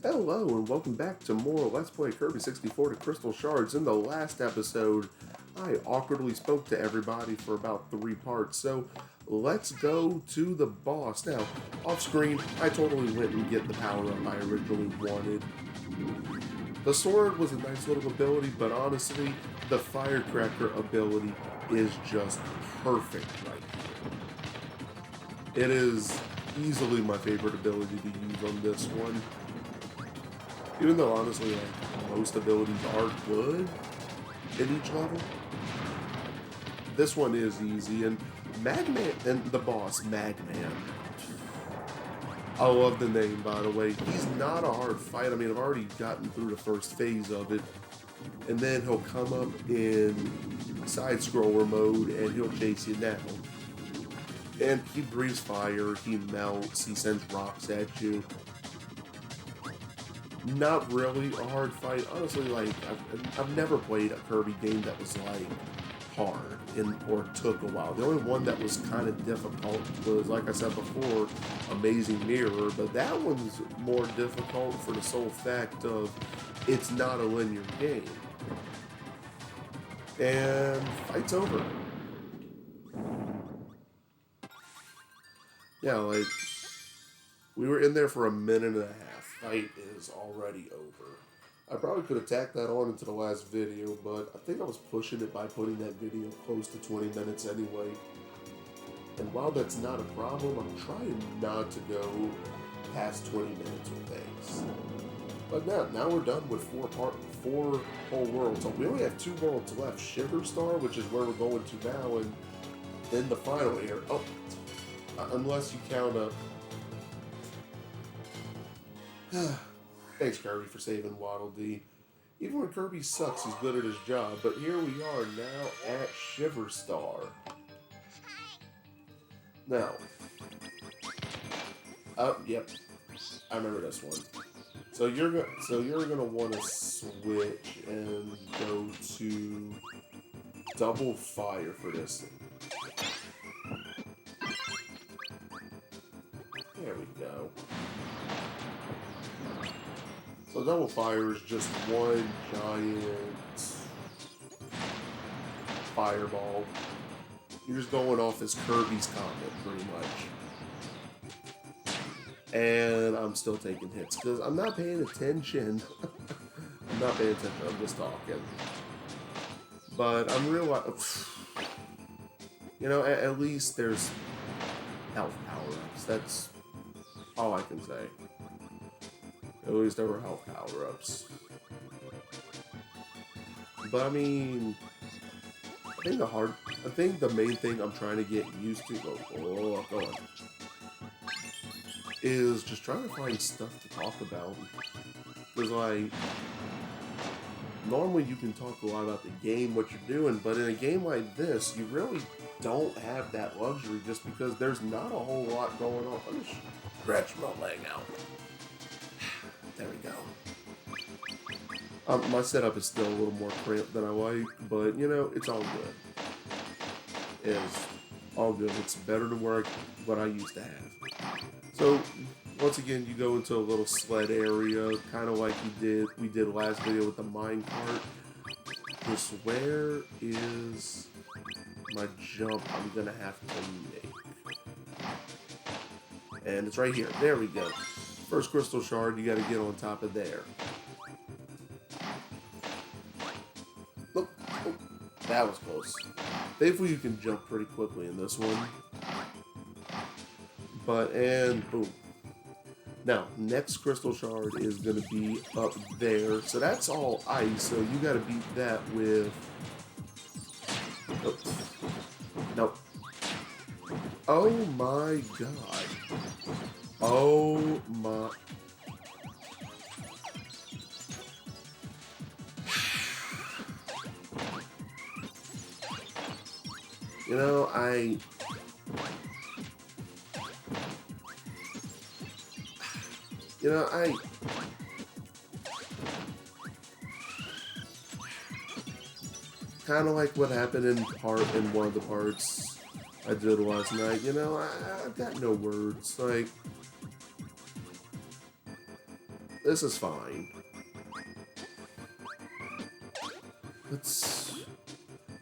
Hello and welcome back to more Let's Play Kirby 64 to Crystal Shards. In the last episode, I awkwardly spoke to everybody for about 3 parts, so let's go to the boss. Now, off screen, I totally went and get the power-up I originally wanted. The sword was a nice little ability, but honestly, the firecracker ability is just perfect right here. It is easily my favorite ability to use on this one. Even though, honestly, like, most abilities are good in each level, this one is easy. And Magman, and the boss, Magman, I love the name, by the way. He's not a hard fight. I mean, I've already gotten through the first phase of it. And then he'll come up in side-scroller mode, and he'll chase you now. And he breathes fire, he melts, he sends rocks at you. Not really a hard fight. Honestly, like, I've never played a Kirby game that was, like, hard or took a while. The only one that was kind of difficult was, like I said before, Amazing Mirror, but that one's more difficult for the sole fact of it's not a linear game. And fight's over. Yeah, like, we were in there for a minute and a half. Fight is already over. I probably could have tacked that on into the last video, but I think I was pushing it by putting that video close to 20 minutes anyway. And while that's not a problem, I'm trying not to go past 20 minutes with things. But now we're done with four whole worlds. So we only have 2 worlds left. Shiver Star, which is where we're going to now, and then the final here. Oh, unless you count up. Thanks, Kirby, for saving Waddle Dee. Even when Kirby sucks, he's good at his job. But here we are now at Shiver Star. Now, yep, I remember this one. So you're gonna want to switch and go to double fire for this thing. There we go. So double fire is just one giant fireball. You're just going off as Kirby's Comet, pretty much. And I'm still taking hits, because I'm not paying attention. I'm not paying attention, I'm just talking. But I'm realizing, you know, at least there's health power-ups. That's all I can say. At least there were health power-ups. But I mean, I think the main thing I'm trying to get used to, go on, is just trying to find stuff to talk about. Because, like, normally you can talk a lot about the game, what you're doing, but in a game like this, you really don't have that luxury just because there's not a whole lot going on. Let me stretch my leg out. There we go. My setup is still a little more cramped than I like, but, you know, it's all good. It's all good. It's better than what I used to have. So, once again, you go into a little sled area, kind of like we did last video with the minecart. Just where is my jump I'm going to have to make? And it's right here. There we go. First crystal shard, you got to get on top of there. Oh, that was close. Thankfully, you can jump pretty quickly in this one. And boom. Now, next crystal shard is going to be up there. So that's all ice, so you got to beat that with... Oops. Nope. Oh my god. Oh my... You know, I kind of like what happened in one of the parts I did last night. You know, I've got no words. Like, This is fine.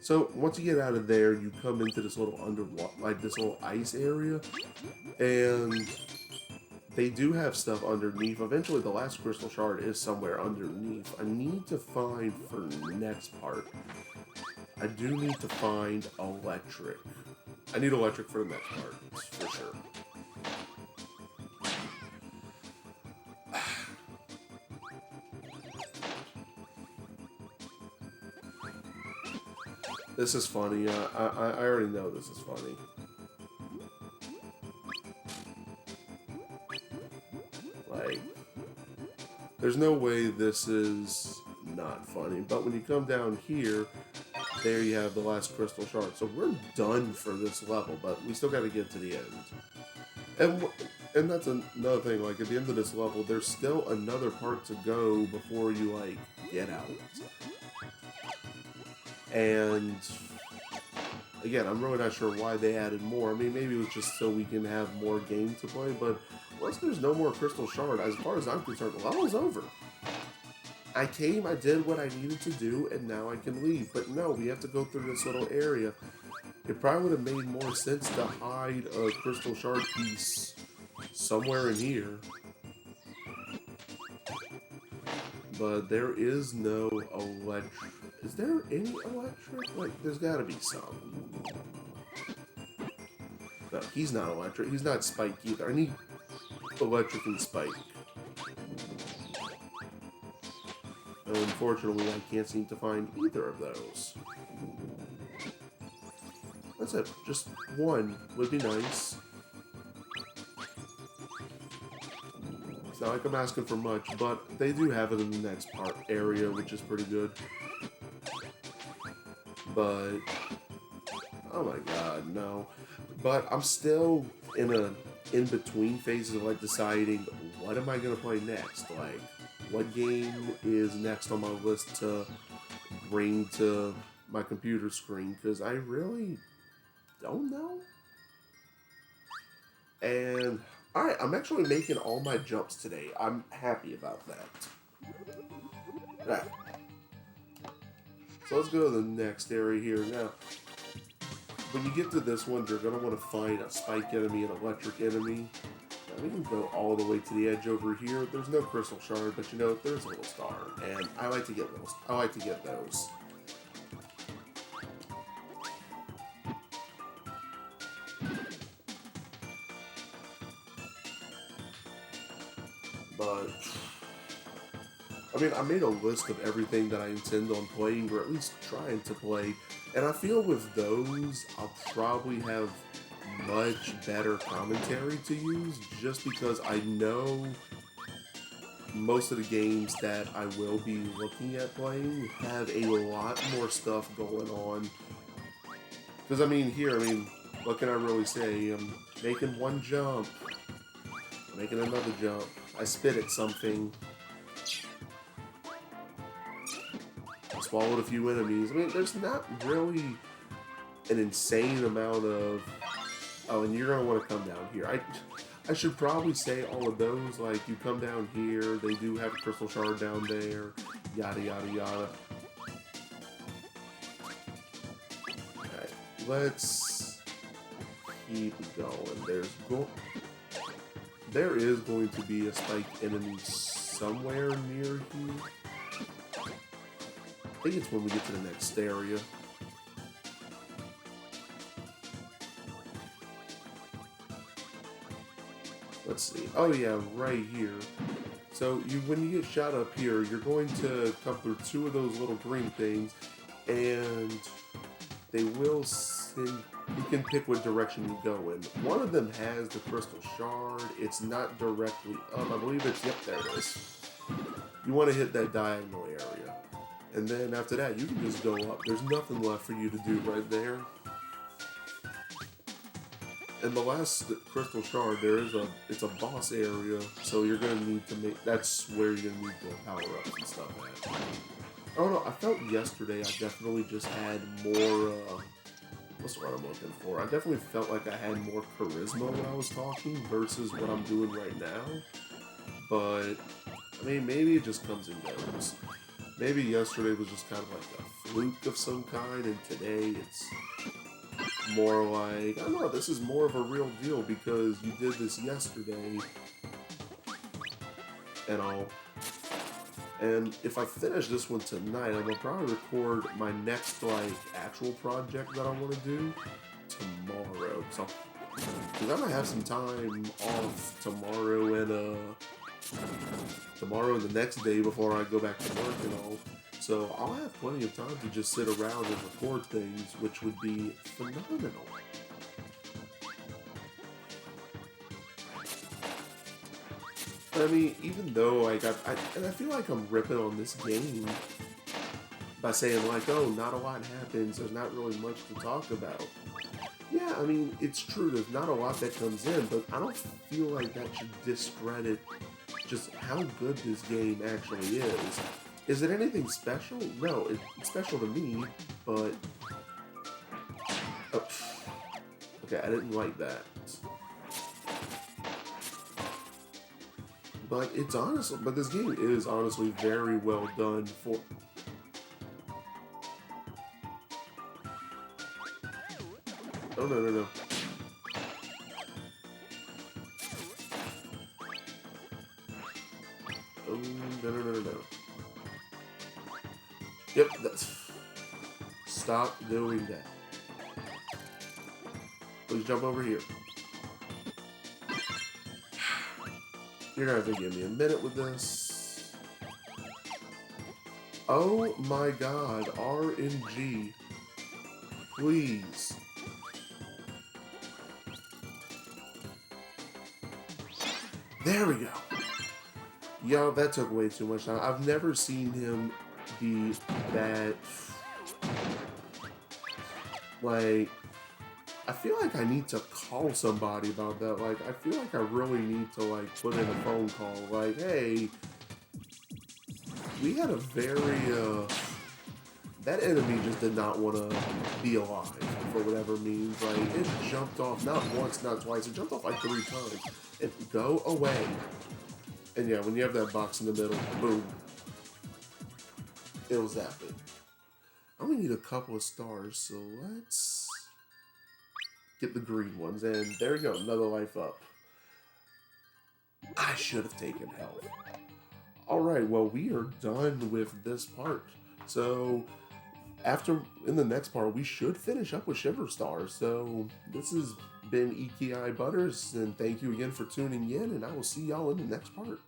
So once you get out of there, you come into this little underwater, like this little ice area, and they do have stuff underneath. Eventually, the last crystal shard is somewhere underneath. I need to find for the next part. I do need to find electric. I need electric for the next part, for sure. This is funny. I already know this is funny. Like, there's no way this is not funny. But when you come down here, there you have the last crystal shard. So we're done for this level, but we still got to get to the end. And that's another thing. Like, at the end of this level, there's still another part to go before you, like, get out. And again, I'm really not sure why they added more. I mean, maybe it was just so we can have more game to play, but once there's no more crystal shard, as far as I'm concerned, the level's over. I came, I did what I needed to do, and now I can leave. But no, we have to go through this little area. It probably would have made more sense to hide a crystal shard piece somewhere in here. But there is no electric. Is there any electric? Like, there's gotta be some. No, he's not electric. He's not Spike either. I need electric and Spike. Unfortunately, I can't seem to find either of those. That's it. Just one would be nice. It's not like I'm asking for much, but they do have it in the next part area, which is pretty good. But oh my god, no. But I'm still in between phases of like deciding what am I gonna play next? Like, what game is next on my list to bring to my computer screen? Because I really don't know. And alright, I'm actually making all my jumps today. I'm happy about that. Alright. So let's go to the next area here. Now, when you get to this one, you're going to want to find a spike enemy, an electric enemy. Now, we can go all the way to the edge over here. There's no crystal shard, but you know, there's a little star. And I like to get those. I like to get those. But I mean, I made a list of everything that I intend on playing, or at least trying to play, and I feel with those, I'll probably have much better commentary to use, just because I know most of the games that I will be looking at playing have a lot more stuff going on. Because, I mean, here, what can I really say? I'm making one jump, making another jump, I spit at something, swallowed a few enemies. I mean, there's not really an insane amount of... Oh, and you're going to want to come down here. I should probably say all of those, like, you come down here, they do have a crystal shard down there, yada, yada, yada. Alright, let's keep going. There is going to be a spike enemy somewhere near here. I think it's when we get to the next area. Let's see. Oh yeah, right here. So when you get shot up here, you're going to come through two of those little green things, and they will send. You can pick what direction you go in. One of them has the crystal shard. It's not directly up. I believe it's, yep, there it is. You want to hit that diagonal area. And then after that, you can just go up. There's nothing left for you to do right there. And the last crystal shard, it's a boss area, so you're gonna need to that's where you're gonna need the power-ups and stuff at. I don't know, I felt yesterday I definitely just had more, what's the word I'm looking for? I definitely felt like I had more charisma when I was talking versus what I'm doing right now. But, I mean, maybe it just comes and goes. Maybe yesterday was just kind of like a fluke of some kind, and today it's more like, I don't know, this is more of a real deal because you did this yesterday and all. And if I finish this one tonight, I'm gonna probably record my next like actual project that I want to do tomorrow. So, because I might have some time off tomorrow and the next day before I go back to work and all. So I'll have plenty of time to just sit around and record things, which would be phenomenal. I mean, even though like I feel like I'm ripping on this game by saying like, oh, not a lot happens. There's not really much to talk about. Yeah, I mean, it's true. There's not a lot that comes in, but I don't feel like that should discredit just how good this game actually is. Is it anything special? No, it's special to me, but oh, okay, I didn't like that. But it's honestly, but this game is honestly very well done for. Oh no. Oh no. Yep, that's. Stop doing that. Please jump over here. You're gonna have to give me a minute with this. Oh my god, RNG. Please. There we go. Yo, that took way too much time. I've never seen him be that. Like, I feel like I need to call somebody about that. Like, I feel like I really need to, like, put in a phone call. Like, hey, we had a very, that enemy just did not want to be alive, for whatever means. Like, it jumped off, not once, not twice, it jumped off like 3 times. And go away. And yeah, when you have that box in the middle, boom. It'll zap it. I'm gonna need a couple of stars, so let's get the green ones. And there we go, another life up. I should have taken health. Alright, well, we are done with this part. So, in the next part, we should finish up with Shiver Star. So, this has been EKI Butters, and thank you again for tuning in, and I will see y'all in the next part.